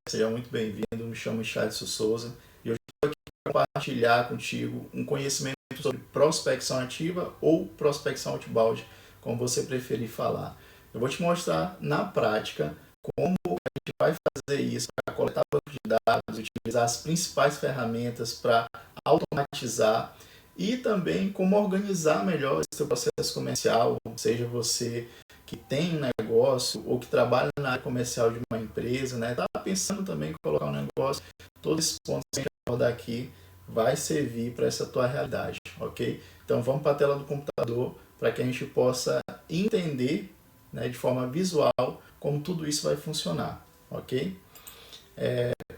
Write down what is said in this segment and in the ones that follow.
seja muito bem-vindo. Me chamo Richardson Souza e eu estou aqui para compartilhar contigo um conhecimento sobre prospecção ativa ou prospecção outbound, como você preferir falar. Eu vou te mostrar na prática como a gente vai fazer isso para coletar banco de dados, utilizar as principais ferramentas para automatizar e também como organizar melhor esse seu processo comercial, seja você que tem um negócio ou que trabalha na área comercial de uma empresa, né? Tá pensando também em colocar um negócio, todos esses pontos que a gente vai abordar aqui vai servir para essa tua realidade, ok? Então vamos para a tela do computador para que a gente possa entender, né, de forma visual como tudo isso vai funcionar, ok?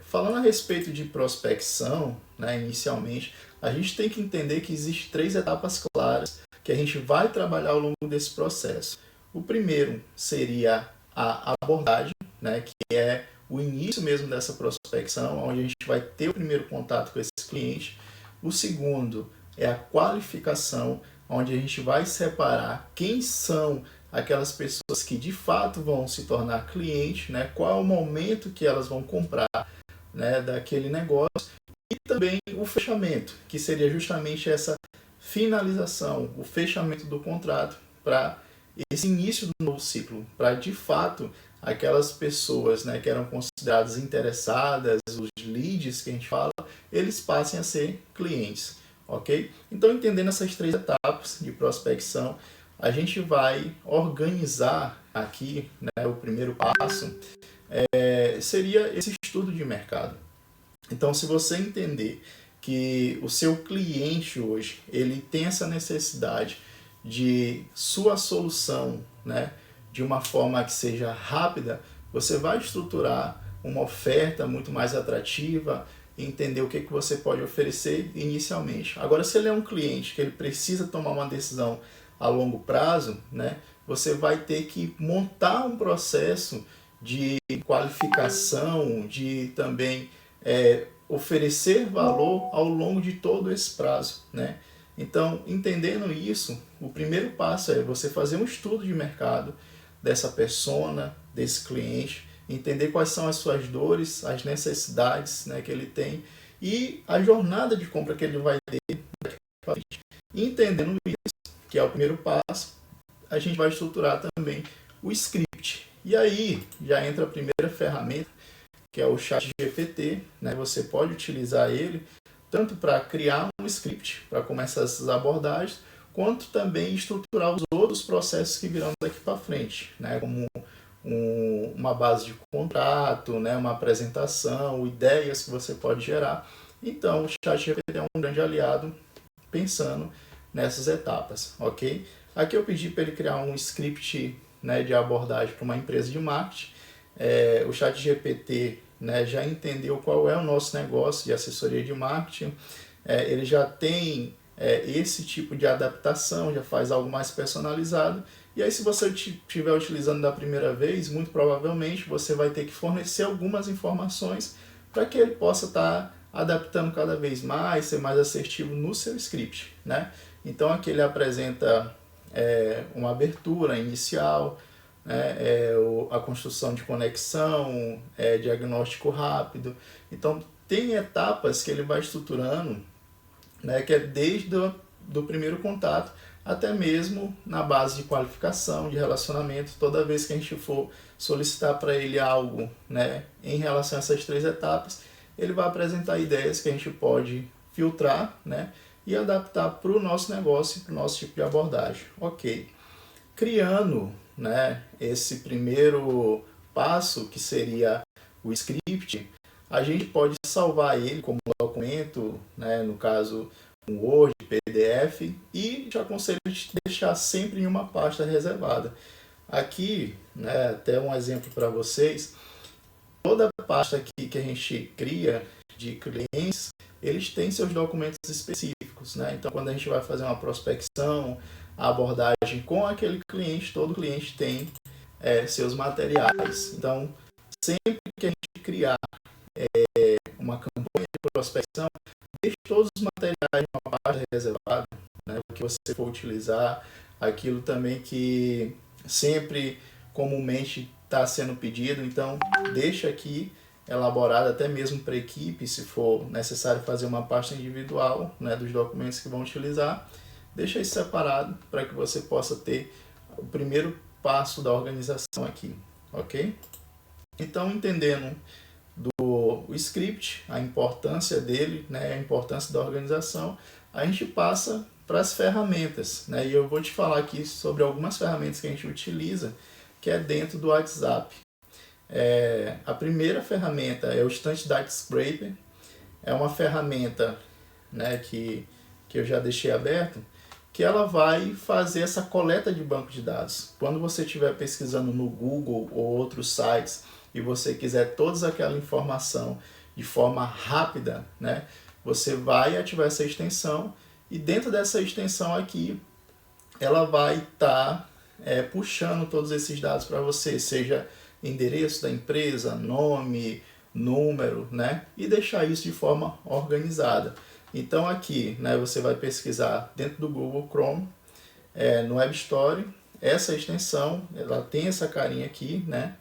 Falando a respeito de prospecção, né, inicialmente, a gente tem que entender que existem 3 etapas claras que a gente vai trabalhar ao longo desse processo. O primeiro seria a abordagem, né, que é o início mesmo dessa prospecção, onde a gente vai ter o primeiro contato com esse cliente. O segundo é a qualificação, onde a gente vai separar quem são aquelas pessoas que de fato vão se tornar cliente, né, qual é o momento que elas vão comprar, né, daquele negócio, e também o fechamento, que seria justamente essa finalização, o fechamento do contrato para esse início do novo ciclo, para de fato aquelas pessoas, né, que eram consideradas interessadas, os leads que a gente fala, eles passem a ser clientes, ok? Então, entendendo essas 3 etapas de prospecção, a gente vai organizar aqui, né, o primeiro passo seria esse estudo de mercado. Então, se você entender que o seu cliente hoje ele tem essa necessidade de sua solução, né, de uma forma que seja rápida, você vai estruturar uma oferta muito mais atrativa e entender o que você pode oferecer inicialmente. Agora, se ele é um cliente que ele precisa tomar uma decisão a longo prazo, né, você vai ter que montar um processo de qualificação, de também oferecer valor ao longo de todo esse prazo, né? Então, entendendo isso, o primeiro passo é você fazer um estudo de mercado dessa persona, desse cliente, entender quais são as suas dores, as necessidades, né, que ele tem e a jornada de compra que ele vai ter. Entendendo isso, que é o primeiro passo, a gente vai estruturar também o script. E aí já entra a primeira ferramenta, que é o ChatGPT, né? Você pode utilizar ele tanto para criar um script, para começar essas abordagens, quanto também estruturar os outros processos que virão daqui para frente, né? Como uma base de contrato, né? Uma apresentação, ideias que você pode gerar. Então, o ChatGPT é um grande aliado pensando nessas etapas, ok? Aqui eu pedi para ele criar um script, né, de abordagem para uma empresa de marketing. O ChatGPT, né, já entendeu qual é o nosso negócio de assessoria de marketing. Ele já tem esse tipo de adaptação, já faz algo mais personalizado. E aí, se você estiver utilizando da primeira vez, muito provavelmente você vai ter que fornecer algumas informações para que ele possa estar adaptando cada vez mais, ser mais assertivo no seu script, né? Então aqui ele apresenta uma abertura inicial, né, a construção de conexão, diagnóstico rápido. Então tem etapas que ele vai estruturando, né, que é desde do primeiro contato até mesmo na base de qualificação, de relacionamento. Toda vez que a gente for solicitar para ele algo, né, em relação a essas 3 etapas, ele vai apresentar ideias que a gente pode filtrar, né, e adaptar para o nosso negócio, para o nosso tipo de abordagem. Ok. Criando, né, esse primeiro passo, que seria o script, a gente pode salvar ele como documento, né, no caso um Word, PDF, e te aconselho a deixar sempre em uma pasta reservada. Aqui, né, até um exemplo para vocês, toda pasta aqui que a gente cria de clientes, eles têm seus documentos específicos, né? Então, quando a gente vai fazer uma prospecção, a abordagem com aquele cliente, todo cliente tem seus materiais. Então, sempre que a gente criar uma campanha de prospecção, deixe todos os materiais em uma pasta reservada, né? O que você for utilizar, aquilo também que sempre comumente está sendo pedido. Então, deixa aqui elaborada até mesmo para a equipe, se for necessário fazer uma pasta individual, né, dos documentos que vão utilizar. Deixa isso separado para que você possa ter o primeiro passo da organização aqui, ok? Então, entendendo o script, a importância dele, né, a importância da organização, a gente passa para as ferramentas, né? E eu vou te falar aqui sobre algumas ferramentas que a gente utiliza, que é dentro do WhatsApp. A primeira ferramenta é o Instant Data Scraper, é uma ferramenta, né, que eu já deixei aberto, que ela vai fazer essa coleta de banco de dados. Quando você estiver pesquisando no Google ou outros sites e você quiser toda aquela informação de forma rápida, né, você vai ativar essa extensão e dentro dessa extensão aqui ela vai estar puxando todos esses dados para você, seja endereço da empresa, nome, número, né, e deixar isso de forma organizada. Então aqui, né, você vai pesquisar dentro do Google Chrome, no Web Store, essa extensão, ela tem essa carinha aqui, né,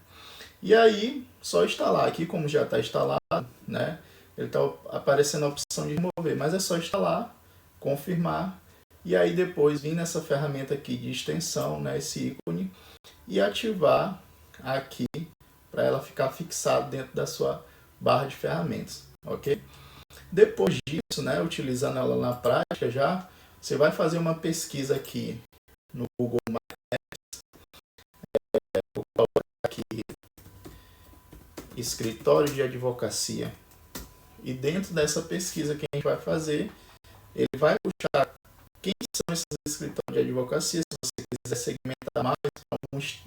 e aí só instalar aqui, como já está instalado, né, ele está aparecendo a opção de remover, mas é só instalar, confirmar, e aí depois vir nessa ferramenta aqui de extensão, né, esse ícone, e ativar aqui para ela ficar fixada dentro da sua barra de ferramentas, ok? Depois disso, né, utilizando ela na prática já, você vai fazer uma pesquisa aqui no Google Maps, vou colocar aqui escritório de advocacia, e dentro dessa pesquisa que a gente vai fazer, ele vai puxar quem são esses escritórios de advocacia, se você quiser segmentar mais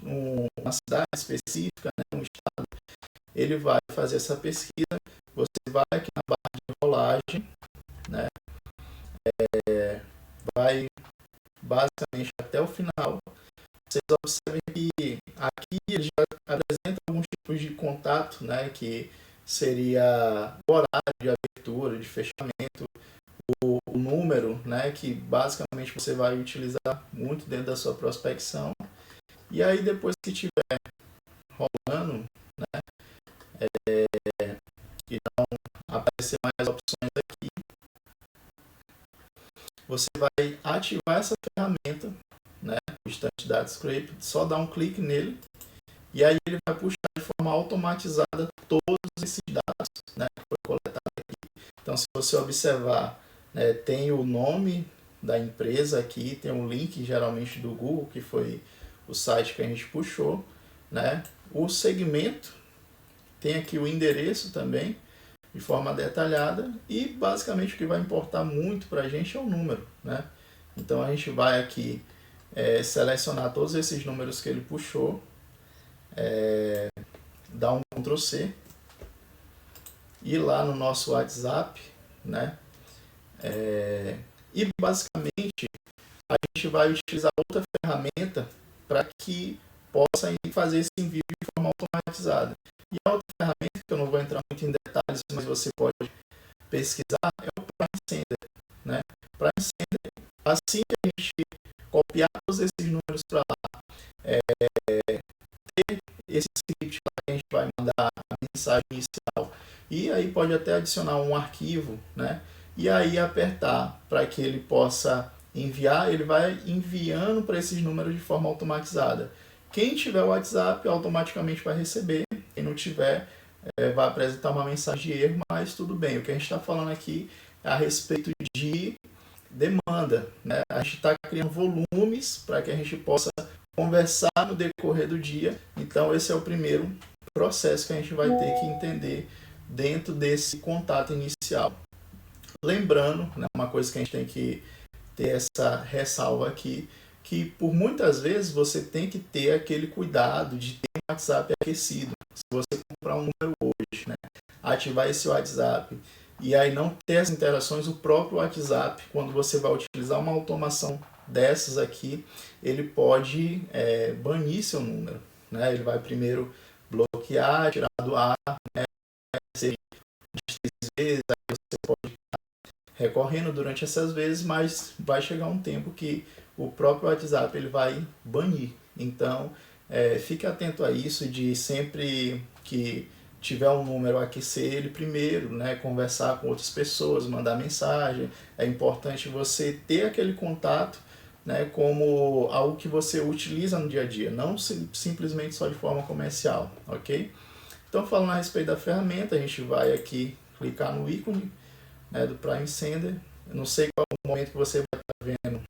uma cidade específica, né, um estado, ele vai fazer essa pesquisa, você vai aqui na barra de rolagem, né, vai basicamente até o final. Vocês observem que aqui ele já apresenta alguns tipos de contato, né, que seria o horário de abertura, de fechamento, o número, né, que basicamente você vai utilizar muito dentro da sua prospecção. E aí depois que estiver rolando, né, e não aparecer mais opções aqui, você vai ativar essa ferramenta, né, o Instant Data Scraper, só dar um clique nele, e aí ele vai puxar de forma automatizada todos esses dados, né, que foi coletado aqui. Então, se você observar, né, tem o nome da empresa aqui, tem um link geralmente do Google, que foi o site que a gente puxou, né, o segmento, tem aqui o endereço também, de forma detalhada, e basicamente o que vai importar muito para a gente é o número, né? Então a gente vai aqui selecionar todos esses números que ele puxou, dar um Ctrl C, ir lá no nosso WhatsApp, né? E basicamente a gente vai utilizar outra ferramenta para que possa fazer esse envio de forma automatizada. E a outra ferramenta, que eu não vou entrar muito em detalhes, mas você pode pesquisar, é o Prime Sender, né? Prime Sender, assim que a gente copiar todos esses números para lá, ter esse script lá que a gente vai mandar a mensagem inicial, e aí pode até adicionar um arquivo, né? E aí apertar para que ele possa enviar, ele vai enviando para esses números de forma automatizada. Quem tiver o WhatsApp automaticamente vai receber, quem não tiver vai apresentar uma mensagem de erro, mas tudo bem. O que a gente está falando aqui é a respeito de demanda, né? A gente está criando volumes para que a gente possa conversar no decorrer do dia. Então esse é o primeiro processo que a gente vai ter que entender dentro desse contato inicial. Lembrando, né, uma coisa que a gente tem que ter essa ressalva aqui, que por muitas vezes você tem que ter aquele cuidado de ter um WhatsApp aquecido. Se você comprar um número hoje, né, ativar esse WhatsApp e aí não ter as interações, o próprio WhatsApp, quando você vai utilizar uma automação dessas aqui, ele pode banir seu número, né? Ele vai primeiro bloquear, tirar do ar, né? Ser 3 vezes, aí você pode recorrendo durante essas vezes, mas vai chegar um tempo que o próprio WhatsApp ele vai banir. Então, fique atento a isso, de sempre que tiver um número, aquecer ele primeiro, né? Conversar com outras pessoas, mandar mensagem. É importante você ter aquele contato, né? Como algo que você utiliza no dia a dia, não simplesmente só de forma comercial, ok? Então, falando a respeito da ferramenta, a gente vai aqui clicar no ícone, né, do Prime Sender. Eu não sei qual é o momento que você vai estar vendo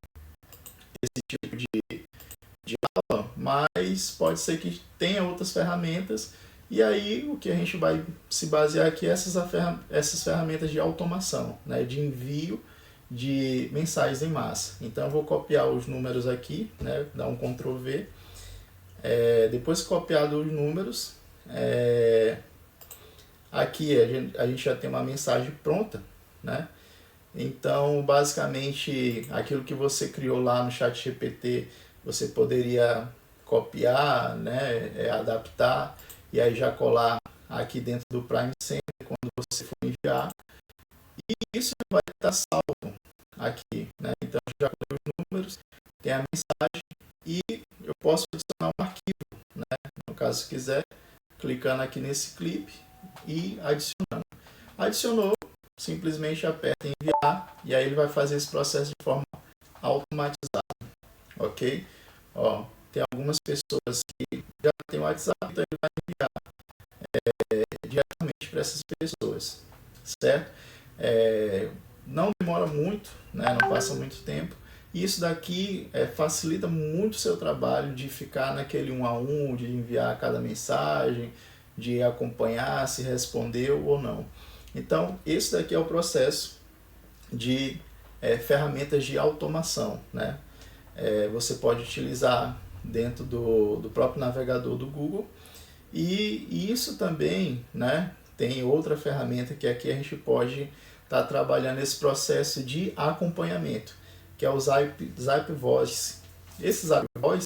esse tipo de aula, mas pode ser que tenha outras ferramentas. E aí o que a gente vai se basear aqui é essas ferramentas de automação, né, de envio de mensagens em massa. Então eu vou copiar os números aqui, né, dar um Ctrl V. Depois copiado os números, aqui a gente já tem uma mensagem pronta, né? Então, basicamente, aquilo que você criou lá no ChatGPT, você poderia copiar, né, adaptar e aí já colar aqui dentro do Prime Center quando você for enviar. E isso vai estar salvo aqui, né? Então, já colei os números, tem a mensagem e eu posso adicionar um arquivo, né? No caso, se quiser, clicando aqui nesse clipe e adicionando. Adicionou, simplesmente aperta em enviar e aí ele vai fazer esse processo de forma automatizada, ok? Ó, tem algumas pessoas que já têm o WhatsApp, então ele vai enviar diretamente para essas pessoas, certo? Não demora muito, né? Não passa muito tempo. E isso daqui facilita muito o seu trabalho de ficar naquele 1 a 1, de enviar cada mensagem, de acompanhar se respondeu ou não. Então, esse daqui é o processo de ferramentas de automação, né? Você pode utilizar dentro do próprio navegador do Google e isso também, né, tem outra ferramenta que aqui a gente pode estar trabalhando esse processo de acompanhamento, que é o Zap Voice. Esse Zap Voice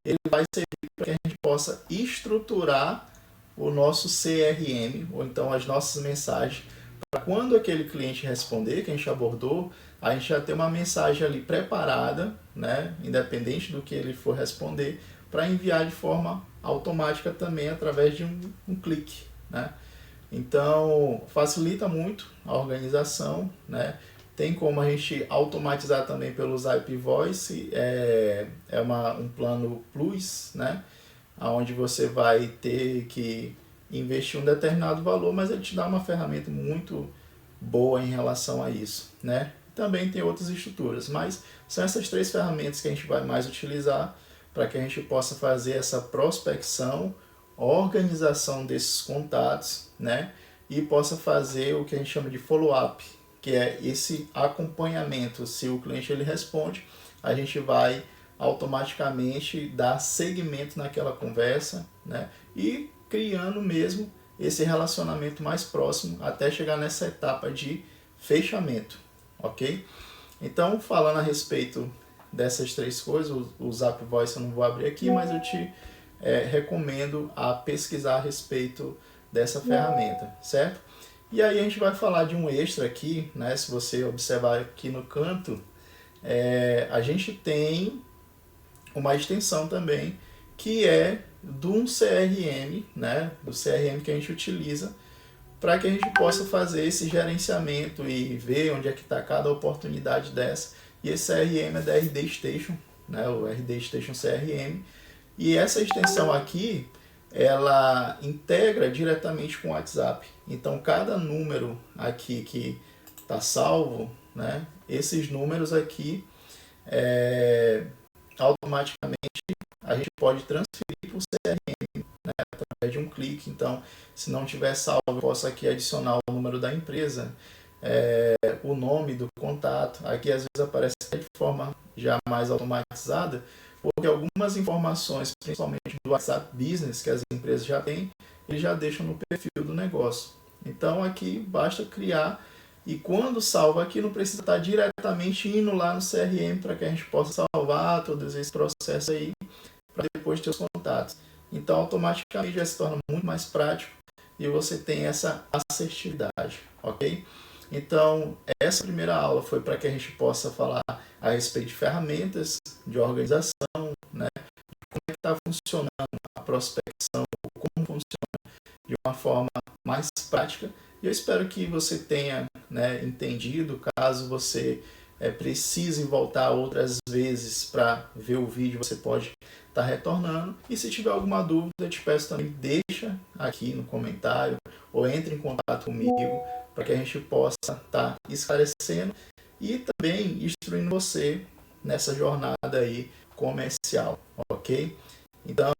ele vai servir para que a gente possa estruturar o nosso CRM, ou então as nossas mensagens, para quando aquele cliente responder, que a gente abordou, a gente já tem uma mensagem ali preparada, né, independente do que ele for responder, para enviar de forma automática também através de um clique, né? Então, facilita muito a organização, né? Tem como a gente automatizar também pelo Zap Voice, um plano Plus, né? Onde você vai ter que investir um determinado valor, mas ele te dá uma ferramenta muito boa em relação a isso, né? Também tem outras estruturas, mas são essas 3 ferramentas que a gente vai mais utilizar para que a gente possa fazer essa prospecção, organização desses contatos, né? E possa fazer o que a gente chama de follow-up, que é esse acompanhamento. Se o cliente ele responde, a gente vai automaticamente dar seguimento naquela conversa, né? E criando mesmo esse relacionamento mais próximo até chegar nessa etapa de fechamento, ok? Então, falando a respeito dessas 3 coisas, o Zap Voice eu não vou abrir aqui, mas eu te recomendo a pesquisar a respeito dessa ferramenta, certo? E aí a gente vai falar de um extra aqui, né? Se você observar aqui no canto, a gente tem uma extensão também que é de um CRM, né? Do CRM que a gente utiliza para que a gente possa fazer esse gerenciamento e ver onde é que está cada oportunidade dessa. E esse CRM é da RD Station, né? O RD Station CRM. E essa extensão aqui, ela integra diretamente com o WhatsApp. Então, cada número aqui que está salvo, né? Esses números aqui, automaticamente a gente pode transferir para o CRM, né, através de um clique. Então, se não tiver salvo, eu posso aqui adicionar o número da empresa, o nome do contato. Aqui às vezes aparece de forma já mais automatizada, porque algumas informações, principalmente do WhatsApp Business, que as empresas já têm, eles já deixam no perfil do negócio. Então aqui basta criar, e quando salva aqui não precisa estar diretamente indo lá no CRM para que a gente possa salvar todos esse processo aí para depois ter os contatos. Então automaticamente já se torna muito mais prático e você tem essa assertividade, ok? Então essa primeira aula foi para que a gente possa falar a respeito de ferramentas de organização, né? Como é que está funcionando a prospecção, como funciona de uma forma mais prática. E eu espero que você tenha, né, entendido. Caso você precise voltar outras vezes para ver o vídeo, você pode estar retornando. E se tiver alguma dúvida, eu te peço também, deixa aqui no comentário ou entre em contato comigo para que a gente possa estar esclarecendo e também instruindo você nessa jornada aí comercial, ok? Então,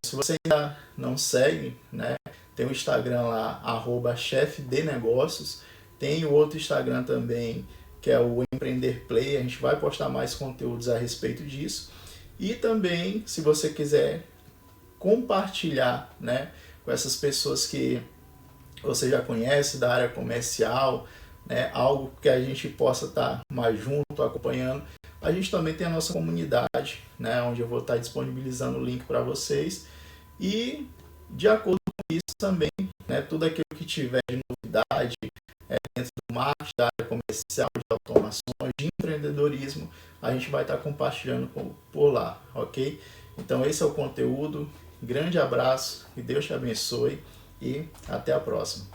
se você ainda não segue, né, tem o Instagram lá, @chefdenegócios, tem o outro Instagram também, que é o Empreender Play, a gente vai postar mais conteúdos a respeito disso. E também, se você quiser compartilhar, né, com essas pessoas que você já conhece da área comercial, né, algo que a gente possa estar mais junto, acompanhando. A gente também tem a nossa comunidade, né, onde eu vou estar disponibilizando o link para vocês. E de acordo com isso também, né, tudo aquilo que tiver de novidade dentro do marketing, da área comercial, de automações, de empreendedorismo, a gente vai estar compartilhando por lá, ok? Então esse é o conteúdo. Grande abraço, que Deus te abençoe e até a próxima.